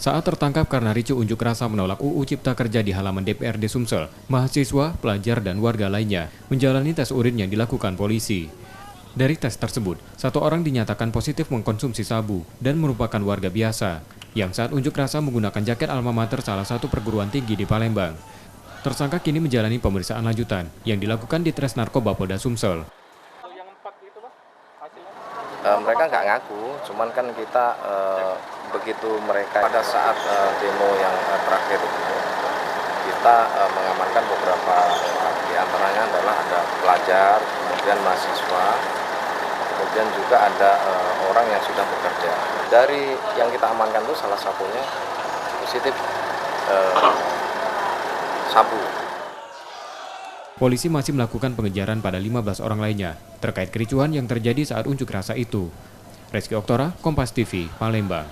Saat tertangkap karena ricuh unjuk rasa menolak UU Cipta Kerja di halaman DPRD Sumsel, mahasiswa, pelajar, dan warga lainnya menjalani tes urin yang dilakukan polisi. Dari tes tersebut, satu orang dinyatakan positif mengkonsumsi sabu dan merupakan warga biasa, yang saat unjuk rasa menggunakan jaket alma mater salah satu perguruan tinggi di Palembang. Tersangka kini menjalani pemeriksaan lanjutan yang dilakukan di Tres Narkoba Polda Sumsel. Mereka nggak ngaku, cuman kan kita begitu mereka pada saat demo yang terakhir itu, kita mengamankan beberapa di antaranya adalah ada pelajar, kemudian mahasiswa, kemudian juga ada orang yang sudah bekerja. Dari yang kita amankan itu salah satunya positif sabu. Polisi masih melakukan pengejaran pada 15 orang lainnya terkait kericuhan yang terjadi saat unjuk rasa itu. Reski Oktora, Kompas TV, Palembang.